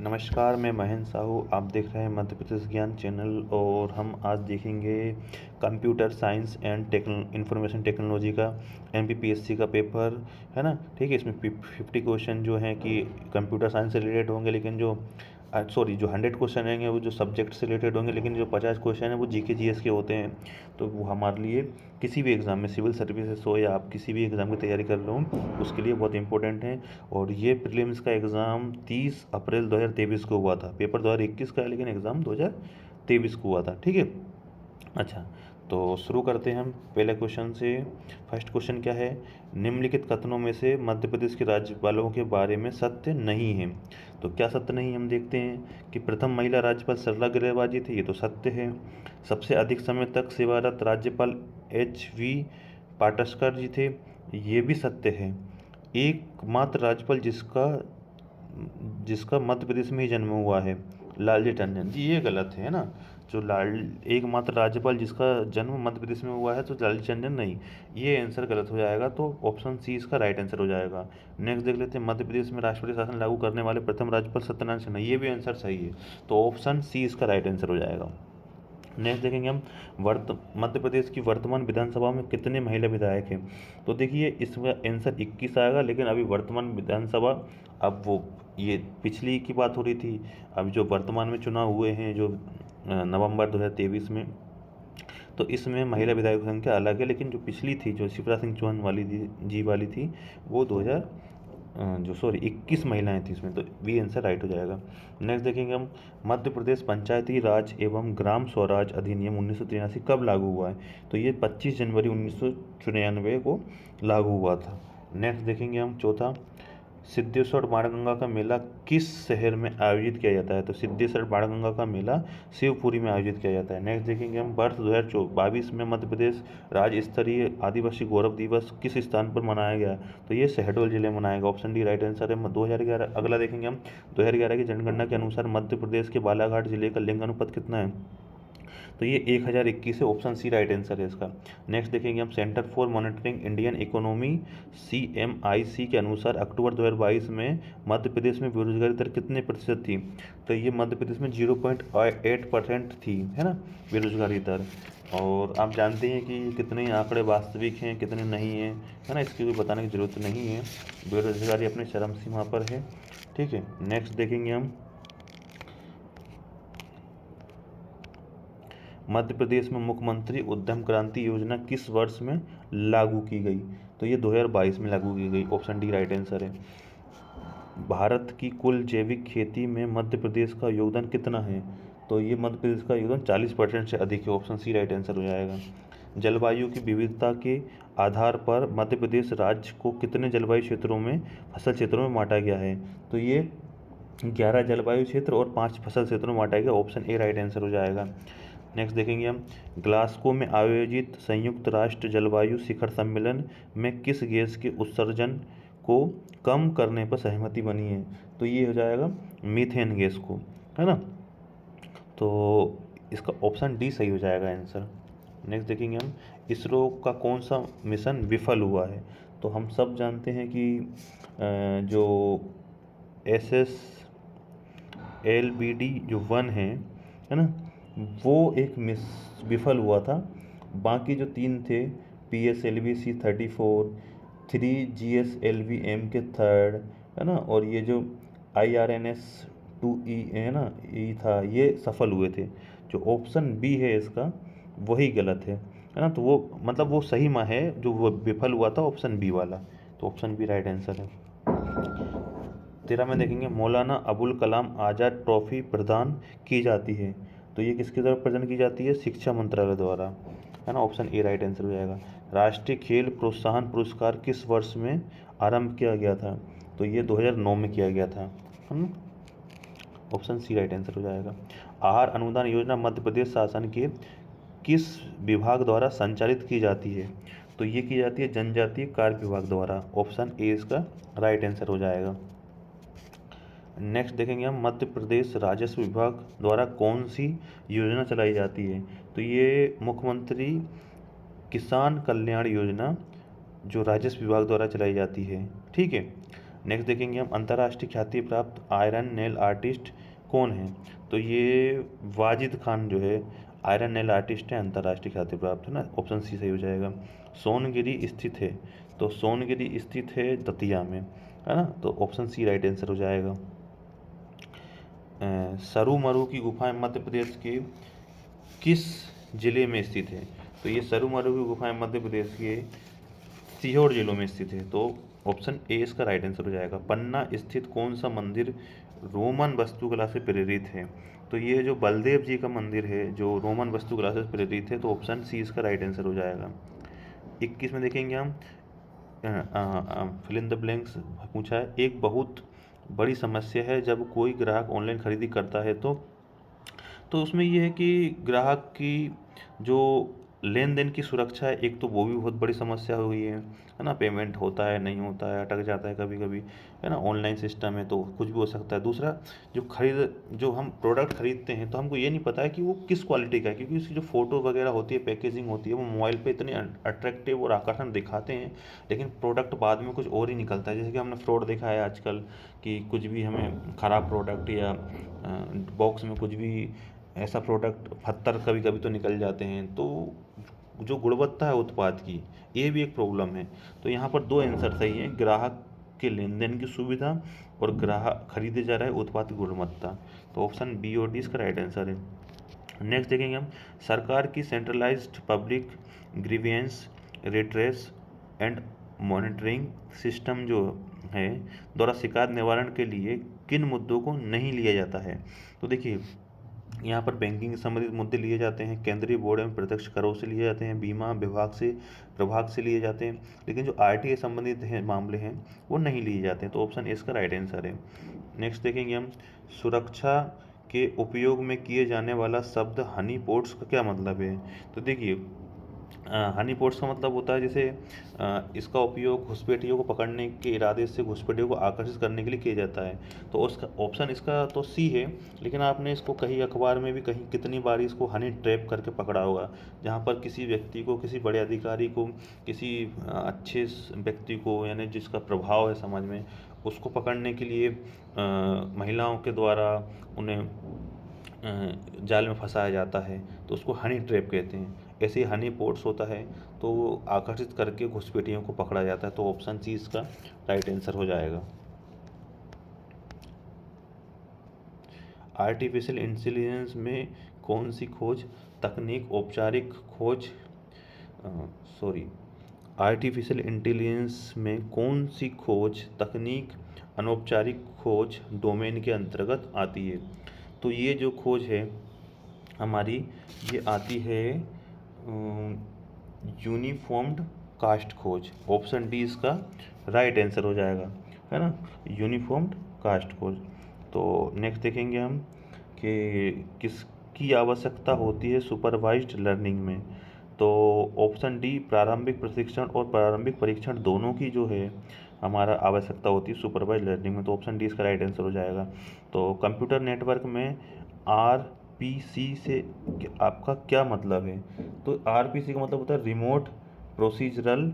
नमस्कार, मैं महेंद्र साहू। आप देख रहे हैं मध्य प्रदेश ज्ञान चैनल और हम आज देखेंगे computer science and information technology का एमपीपीएससी का पेपर, है ना। ठीक है, इसमें 50 क्वेश्चन जो हैं कि कंप्यूटर साइंस से रिलेटेड होंगे, लेकिन जो 100 क्वेश्चन रहेंगे वो जो सब्जेक्ट से रिलेटेड होंगे, लेकिन जो 50 क्वेश्चन हैं वो जीके जीएस के होते हैं। तो वो हमारे लिए किसी भी एग्ज़ाम में, सिविल सर्विसेज हो या आप किसी भी एग्ज़ाम की तैयारी कर रहे हो, उसके लिए बहुत इंपॉर्टेंट है। और ये प्रीलिम्स का एग्ज़ाम 30 अप्रैल 2023 को हुआ था। पेपर 2021 का है, लेकिन एग्ज़ाम 2023 को हुआ था। ठीक है। अच्छा, तो शुरू करते हैं हम पहले क्वेश्चन से। फर्स्ट क्वेश्चन क्या है? निम्नलिखित कथनों में से मध्य प्रदेश के राज्यपालों के बारे में सत्य नहीं है। तो क्या सत्य नहीं, हम देखते हैं कि प्रथम महिला राज्यपाल सरला गिरिराज थी, ये तो सत्य है। सबसे अधिक समय तक सेवारत राज्यपाल HV पाटस्कर जी थे, ये भी सत्य है। एकमात्र राज्यपाल जिसका जिसका मध्य प्रदेश में ही जन्म हुआ है, लालजी टंडन जी, ये गलत है ना। जो लाल एकमात्र राज्यपाल जिसका जन्म मध्य प्रदेश में हुआ है तो लालजी टंडन नहीं, ये आंसर गलत हो जाएगा। तो ऑप्शन सी इसका राइट आंसर हो जाएगा। नेक्स्ट देख लेते हैं, मध्य प्रदेश में राष्ट्रपति शासन लागू करने वाले प्रथम राज्यपाल सत्यनारायण सिन्हा, ये भी आंसर सही है। तो ऑप्शन सी इसका राइट आंसर हो जाएगा। नेक्स्ट देखेंगे हम, मध्य प्रदेश की वर्तमान विधानसभा में कितने महिला विधायक हैं। तो देखिए इसमें आंसर 21 आएगा, लेकिन अभी वर्तमान विधानसभा, अब वो ये पिछली की बात हो रही थी, अब जो वर्तमान में चुनाव हुए हैं जो नवंबर 2023 में, तो इसमें महिला विधायकों की संख्या अलग है। लेकिन जो पिछली थी, जो शिवराज सिंह चौहान वाली जी वाली थी, वो 21 महिलाएं थी इसमें, तो बी आंसर राइट हो जाएगा। नेक्स्ट देखेंगे हम, मध्य प्रदेश पंचायती राज एवं ग्राम स्वराज अधिनियम 1983 कब लागू हुआ है। तो ये 25 जनवरी 1994 को लागू हुआ था। नेक्स्ट देखेंगे हम चौथा, सिद्धेश्वर बाणगंगा का मेला किस शहर में आयोजित किया जाता है। तो सिद्धेश्वर बाणगंगा का मेला शिवपुरी में आयोजित किया जाता है। नेक्स्ट देखेंगे हम, वर्ष 2022 में मध्य प्रदेश राज्य स्तरीय आदिवासी गौरव दिवस किस स्थान पर मनाया गया। तो ये शहडोल जिले में मनाया गया। ऑप्शन डी राइट आंसर है। 2011 अगला देखेंगे हम, 2011 की जनगणना के अनुसार मध्य प्रदेश के बालाघाट जिले का लिंग अनुपात कितना है। तो ये 1021 है। ऑप्शन सी राइट आंसर है इसका। नेक्स्ट देखेंगे हम, centre for monitoring Indian economy CMIC के अनुसार अक्टूबर 2022 में मध्य प्रदेश में बेरोजगारी दर कितने प्रतिशत थी। तो ये मध्य प्रदेश में 0.8% थी, है ना, बेरोजगारी दर। और आप जानते हैं कि कितने आंकड़े वास्तविक हैं कितने नहीं हैं, है ना, इसकी कोई बताने की ज़रूरत नहीं है। बेरोजगारी अपनी चरम सीमा पर है। ठीक है। नेक्स्ट देखेंगे हम, मध्य प्रदेश में मुख्यमंत्री उद्यम क्रांति योजना किस वर्ष में लागू की गई। तो ये 2022 में लागू की गई। ऑप्शन डी राइट आंसर है। भारत की कुल जैविक खेती में मध्य प्रदेश का योगदान कितना है। तो ये मध्य प्रदेश का योगदान 40% से अधिक है। ऑप्शन सी राइट आंसर हो जाएगा। जलवायु की विविधता के आधार पर मध्य प्रदेश राज्य को कितने जलवायु क्षेत्रों में, फसल क्षेत्रों में बांटा गया है। तो ये 11 जलवायु क्षेत्र और 5 फसल क्षेत्रों में बांटा गया। ऑप्शन ए राइट आंसर हो जाएगा। नेक्स्ट देखेंगे हम, ग्लासगो में आयोजित संयुक्त राष्ट्र जलवायु शिखर सम्मेलन में किस गैस के उत्सर्जन को कम करने पर सहमति बनी है। तो ये हो जाएगा मीथेन गैस को, है ना। तो इसका ऑप्शन डी सही हो जाएगा आंसर। नेक्स्ट देखेंगे हम, इसरो का कौन सा मिशन विफल हुआ है। तो हम सब जानते हैं कि जो SSLVD जो 1 है ना, वो एक विफल हुआ था। बाकी जो 3 थे, PSLV-C34, 3GSLV-M के थर्ड, है ना, और ये जो IRNS-2E है ना, ई था, ये सफल हुए थे। जो ऑप्शन बी है इसका, वही गलत है ना। तो वो मतलब वो सही में है, जो वो विफल हुआ था ऑप्शन बी वाला। तो ऑप्शन बी राइट आंसर है। 13 में देखेंगे, मौलाना अबुल कलाम आज़ाद ट्रॉफी प्रदान की जाती है। तो ये किसके द्वारा प्रदान की जाती है, शिक्षा मंत्रालय द्वारा, है ना। ऑप्शन ए राइट आंसर हो जाएगा। राष्ट्रीय खेल प्रोत्साहन पुरस्कार किस वर्ष में आरंभ किया गया था। तो ये 2009 में किया गया था, है ना। ऑप्शन सी राइट आंसर हो जाएगा। आहार अनुदान योजना मध्य प्रदेश शासन के किस विभाग द्वारा संचालित की जाती है। तो ये की जाती है जनजातीय कार्य विभाग द्वारा। ऑप्शन ए इसका राइट आंसर हो जाएगा। नेक्स्ट देखेंगे हम, मध्य प्रदेश राजस्व विभाग द्वारा कौन सी योजना चलाई जाती है। तो ये मुख्यमंत्री किसान कल्याण योजना जो राजस्व विभाग द्वारा चलाई जाती है। ठीक है। नेक्स्ट देखेंगे हम अंतर्राष्ट्रीय ख्याति प्राप्त आयरन नेल आर्टिस्ट कौन है? तो ये वाजिद खान जो है आयरन नेल आर्टिस्ट है, अंतर्राष्ट्रीय ख्याति प्राप्त, है ना। ऑप्शन सी सही हो जाएगा। सोनगिरी स्थित है, तो सोनगिरी स्थित है दतिया में, है ना, तो ऑप्शन सी राइट आंसर हो जाएगा। सरूमरू की गुफाएं मध्य प्रदेश के किस जिले में स्थित है? तो ये सरूमरू की गुफाएं मध्य प्रदेश के सीहोर जिलों में स्थित है, तो ऑप्शन ए इसका राइट आंसर हो जाएगा। पन्ना स्थित कौन सा मंदिर रोमन वास्तुकला से प्रेरित है? तो ये जो बलदेव जी का मंदिर है जो रोमन वास्तुकला से प्रेरित है, तो ऑप्शन सी इसका राइट आंसर हो जाएगा। 21 में देखेंगे हम फिल इन द ब्लैंक्स पूछा है। एक बहुत बड़ी समस्या है जब कोई ग्राहक ऑनलाइन खरीदी करता है तो उसमें ये है कि ग्राहक की जो लेन देन की सुरक्षा है, एक तो वो भी बहुत बड़ी समस्या हो गई है ना। पेमेंट होता है, नहीं होता है, अटक जाता है कभी कभी, है ना। ऑनलाइन सिस्टम है तो कुछ भी हो सकता है। दूसरा, जो हम प्रोडक्ट खरीदते हैं तो हमको ये नहीं पता है कि वो किस क्वालिटी का है, क्योंकि उसकी जो फ़ोटो वगैरह होती है, पैकेजिंग होती है, वो मोबाइल पे इतनी अट्रैक्टिव और आकर्षण दिखाते हैं, लेकिन प्रोडक्ट बाद में कुछ और ही निकलता है। जैसे कि हमने फ्रॉड देखा है आजकल कि कुछ भी हमें ख़राब प्रोडक्ट या बॉक्स में कुछ भी ऐसा प्रोडक्ट पत्थर कभी कभी तो निकल जाते हैं, तो जो गुणवत्ता है उत्पाद की, ये भी एक प्रॉब्लम है। तो यहाँ पर दो आंसर सही हैं, ग्राहक के लेन देन की सुविधा और ग्राहक खरीदे जा रहे उत्पाद की गुणवत्ता, तो ऑप्शन बी और डी इसका राइट आंसर है। नेक्स्ट देखेंगे हम, सरकार की centralised public grievance retrace and monitoring system जो है द्वारा शिकायत निवारण के लिए किन मुद्दों को नहीं लिया जाता है? तो देखिए, यहाँ पर बैंकिंग से संबंधित मुद्दे लिए जाते हैं, केंद्रीय बोर्ड एवं प्रत्यक्ष करों से लिए जाते हैं, बीमा प्रभाग से लिए जाते हैं, लेकिन जो आरटीआई संबंधित हैं मामले हैं वो नहीं लिए जाते हैं, तो ऑप्शन ए इसका राइट आंसर है। नेक्स्ट देखेंगे हम, सुरक्षा के उपयोग में किए जाने वाला शब्द हनी पोट्स का क्या मतलब है? तो देखिए, हनी पोट्स का मतलब होता है जैसे इसका उपयोग घुसपैठियों को पकड़ने के इरादे से घुसपैठियों को आकर्षित करने के लिए किया जाता है, तो उसका ऑप्शन इसका तो सी है। लेकिन आपने इसको कहीं अखबार में भी कहीं कितनी बार इसको हनी ट्रैप करके पकड़ा होगा, जहाँ पर किसी व्यक्ति को, किसी बड़े अधिकारी को, किसी अच्छे व्यक्ति को, यानी जिसका प्रभाव है समाज में, उसको पकड़ने के लिए महिलाओं के द्वारा उन्हें जाल में फंसाया जाता है, तो उसको हनी ट्रैप कहते हैं। ऐसे ही हनी पोट्स होता है, तो वो आकर्षित करके घुसपैठियों को पकड़ा जाता है, तो ऑप्शन सी इसका राइट आंसर हो जाएगा। आर्टिफिशियल इंटेलिजेंस में कौन सी खोज तकनीक औपचारिक खोज सॉरी आर्टिफिशियल इंटेलिजेंस में कौन सी खोज तकनीक अनौपचारिक खोज डोमेन के अंतर्गत आती है? तो ये जो खोज है हमारी, ये आती है यूनिफॉर्म्ड कास्ट खोज, ऑप्शन डी इसका राइट आंसर हो जाएगा, है ना, यूनिफॉर्म्ड कास्ट खोज। तो नेक्स्ट देखेंगे हम कि किसकी आवश्यकता होती है सुपरवाइज्ड लर्निंग में? तो ऑप्शन डी प्रारंभिक प्रशिक्षण और प्रारंभिक परीक्षण दोनों की जो है हमारा आवश्यकता होती है सुपरवाइज लर्निंग में, तो ऑप्शन डी इसका राइट आंसर हो जाएगा। तो कंप्यूटर नेटवर्क में आरपीसी से आपका क्या मतलब है? तो आरपीसी का मतलब होता है रिमोट प्रोसीजरल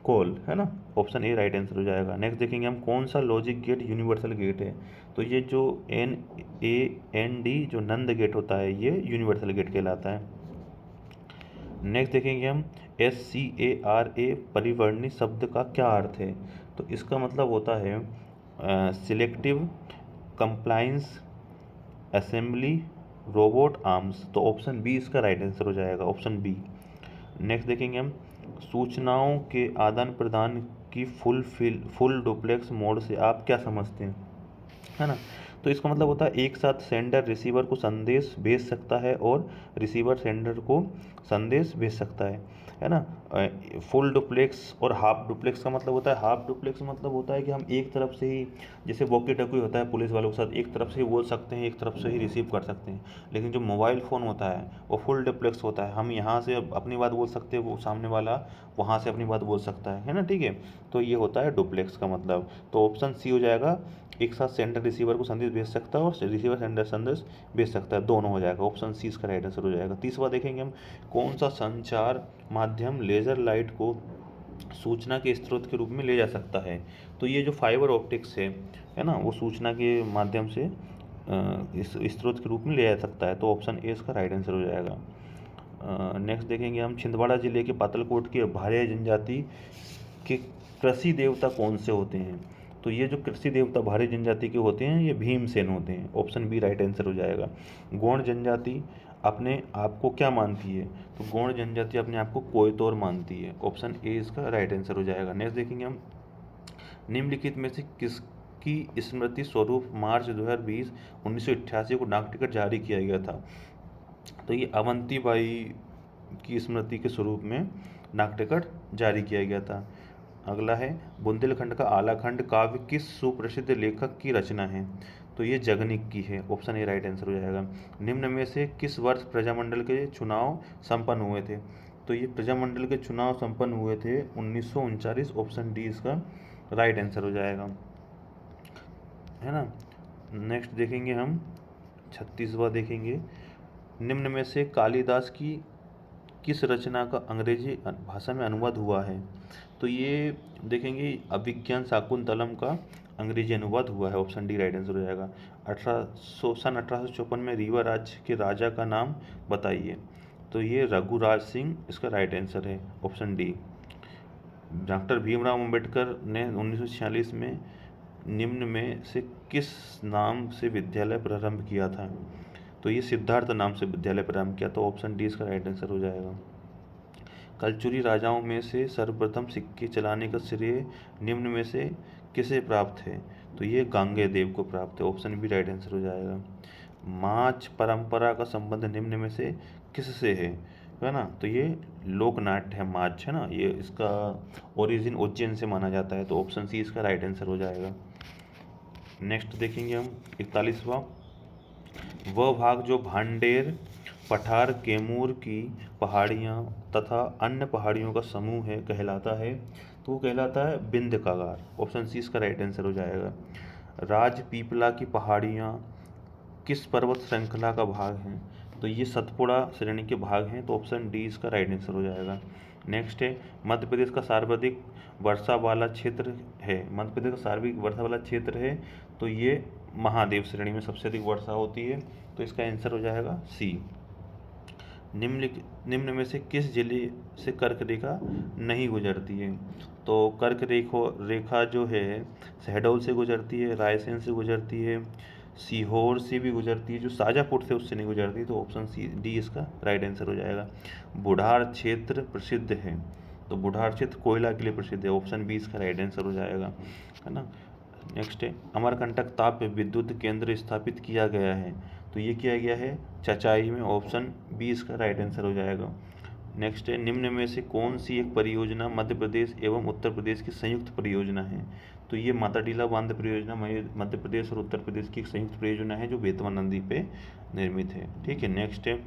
कॉल, है ना, ऑप्शन ए राइट आंसर हो जाएगा। नेक्स्ट देखेंगे हम, कौन सा लॉजिक गेट यूनिवर्सल गेट है? तो ये जो NAND जो नंद गेट होता है, ये यूनिवर्सल गेट कहलाता है। नेक्स्ट देखेंगे हम, SCARA परिवर्णी शब्द का क्या अर्थ है? तो इसका मतलब होता है selective compliance assembly robot arms, तो ऑप्शन बी इसका राइट आंसर हो जाएगा, ऑप्शन बी। नेक्स्ट देखेंगे हम, सूचनाओं के आदान प्रदान की फुल डुप्लेक्स मोड से आप क्या समझते हैं, है ना? तो इसका मतलब होता है एक साथ सेंडर रिसीवर को संदेश भेज सकता है और रिसीवर सेंडर को संदेश भेज सकता है ना। फुल डुप्लेक्स और हाफ डुप्लेक्स का मतलब होता है, हाफ डुप्लेक्स मतलब होता है कि हम एक तरफ से ही, जैसे वॉकी टॉकी होता है पुलिस वालों के साथ, एक तरफ से ही बोल सकते हैं, एक तरफ से ही रिसीव कर सकते हैं। लेकिन जो मोबाइल फ़ोन होता है वो फुल डुप्लेक्स होता है, हम यहाँ से अपनी बात बोल सकते हैं, वो सामने वाला वहाँ से अपनी बात बोल सकता है ना, ठीक है। तो ये होता है डुप्लेक्स का मतलब, तो ऑप्शन सी हो जाएगा, एक साथ सेंडर रिसीवर को संदेश भेज सकता है और रिसीवर सेंडर संदेश भेज सकता है, दोनों हो जाएगा, ऑप्शन सी इसका राइट आंसर हो जाएगा। तीसरा देखेंगे हम, कौन सा संचार माध्यम लेज़र लाइट को सूचना के स्रोत के रूप में ले जा सकता है। तो ये जो फाइबर ऑप्टिक्स है ना, वो सूचना के माध्यम से इस स्रोत के रूप में ले जा सकता है। तो ऑप्शन ए इसका राइट आंसर हो जाएगा। नेक्स्ट देखेंगे हम, छिंदवाड़ा जिले के पातलकोट की भारिया जनजाति के कृषि देवता कौन से होते हैं? तो ये जो कृषि देवता भारी जनजाति के होते हैं, ये भीमसेन होते हैं। ऑप्शन बी राइट आंसर हो जाएगा। गौड़ जनजाति अपने आप को क्या मानती है? तो गौड़ जनजाति अपने आप को कोयतोर मानती है। ऑप्शन ए इसका राइट आंसर हो जाएगा। नेक्स्ट देखेंगे हम, निम्नलिखित में से किसकी स्मृति स्वरूप मार्च 2020 1988 को डाक टिकट जारी किया गया था? तो ये अवंती बाई की स्मृति के स्वरूप में डाक टिकट जारी किया गया था। अगला है, बुंदेलखंड का आलाखंड काव्य किस सुप्रसिद्ध लेखक की रचना है? तो ये जगनिक की है। ऑप्शन ए राइट आंसर हो जाएगा। निम्न में से किस वर्ष प्रजामंडल के चुनाव संपन्न हुए थे? तो ये प्रजामंडल के चुनाव संपन्न हुए थे 1939। ऑप्शन डी इसका राइट आंसर हो जाएगा, है ना। नेक्स्ट देखेंगे हम, 36वां देखेंगे, निम्न में से कालिदास की किस रचना का अंग्रेजी भाषा में अनुवाद हुआ है? तो ये देखेंगे, अभिज्ञान शाकुंतलम का अंग्रेजी अनुवाद हुआ है। ऑप्शन डी राइट आंसर हो जाएगा। 1854 में रीवा राज्य के राजा का नाम बताइए। तो ये रघुराज सिंह इसका राइट आंसर है। Option D. Doctor Bhimrao Ambedkar ने 1946 में निम्न में से किस नाम से विद्यालय प्रारंभ किया था? तो ये सिद्धार्थ नाम से विद्यालय प्रारंभ किया। तो ऑप्शन डी इसका राइट आंसर हो जाएगा। कलचुरी राजाओं में से सर्वप्रथम सिक्के चलाने का श्रेय निम्न में से किसे प्राप्त है? तो ये गांगे देव को प्राप्त है। ऑप्शन बी राइट आंसर हो जाएगा। माछ परंपरा का संबंध निम्न में से किससे है ना? तो ये लोकनाट्य है माछ, है ना। ये इसका ओरिजिन उज्जैन से माना जाता है। तो ऑप्शन सी इसका राइट आंसर हो जाएगा। नेक्स्ट देखेंगे हम, 41वां, वह भाग जो भांडेर, पठार, कैमूर की पहाड़ियाँ तथा अन्य पहाड़ियों का समूह है कहलाता है? तो वो कहलाता है विंध्य कागार। ऑप्शन सी इसका राइट आंसर हो जाएगा। राजपीपला की पहाड़ियाँ किस पर्वत श्रृंखला का भाग हैं? तो ये सतपुड़ा श्रेणी के भाग हैं। तो ऑप्शन डी इसका राइट आंसर हो जाएगा। नेक्स्ट है, मध्य प्रदेश का सर्वाधिक वर्षा वाला क्षेत्र है। मध्य प्रदेश का सर्वाधिक वर्षा वाला क्षेत्र है, तो ये महादेव श्रेणी में सबसे अधिक वर्षा होती है। तो इसका आंसर हो जाएगा सी। निम्न में से किस जिले से कर्क रेखा नहीं गुजरती है? तो कर्क रेखा जो है शहडोल से गुजरती है, रायसेन से गुजरती है, सीहोर से भी गुजरती है, जो शाजापुर से उससे नहीं गुजरती। तो ऑप्शन सी डी इसका राइट आंसर हो जाएगा। बुढ़ार क्षेत्र प्रसिद्ध है। तो बुढ़ार क्षेत्र कोयला के लिए प्रसिद्ध है। ऑप्शन बी इसका राइट आंसर हो जाएगा, है ना। नेक्स्ट है, अमरकंटक ताप विद्युत केंद्र स्थापित किया गया है। तो ये किया गया है चचाई में। ऑप्शन बी इसका राइट आंसर हो जाएगा। नेक्स्ट है, निम्न में से कौन सी एक परियोजना मध्य प्रदेश एवं उत्तर प्रदेश की संयुक्त परियोजना है? तो ये माताटीला बांध परियोजना मध्य प्रदेश और उत्तर प्रदेश की एक संयुक्त परियोजना है, जो बेतवा नदी पे निर्मित है। ठीक है। नेक्स्ट है,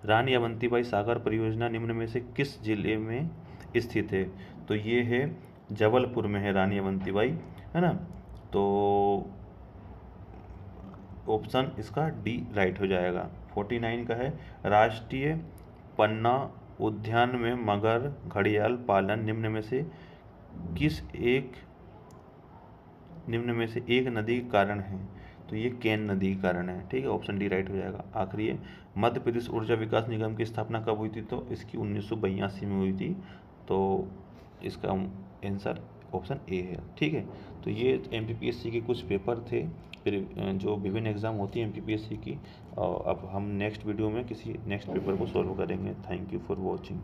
रानी अवंतीबाई सागर परियोजना निम्न में से किस जिले में स्थित है? तो ये है जबलपुर में है रानी अवंतीबाई, है ना। तो ऑप्शन इसका डी राइट हो जाएगा। 49 का है, राष्ट्रीय पन्ना उद्यान में मगर घड़ियाल पालन निम्न में से एक नदी के कारण है? तो ये केन नदी के कारण है। ठीक है। ऑप्शन डी राइट हो जाएगा। आखिरी है, मध्य प्रदेश ऊर्जा विकास निगम की स्थापना कब हुई थी? तो इसकी 1982 में हुई थी। तो इसका आंसर ऑप्शन ए है। ठीक है। तो ये एमपीपीएससी के कुछ पेपर थे, फिर जो विभिन्न एग्ज़ाम होती है एमपीपीएससी की। अब हम नेक्स्ट वीडियो में किसी नेक्स्ट पेपर को सॉल्व करेंगे। Thank you for watching.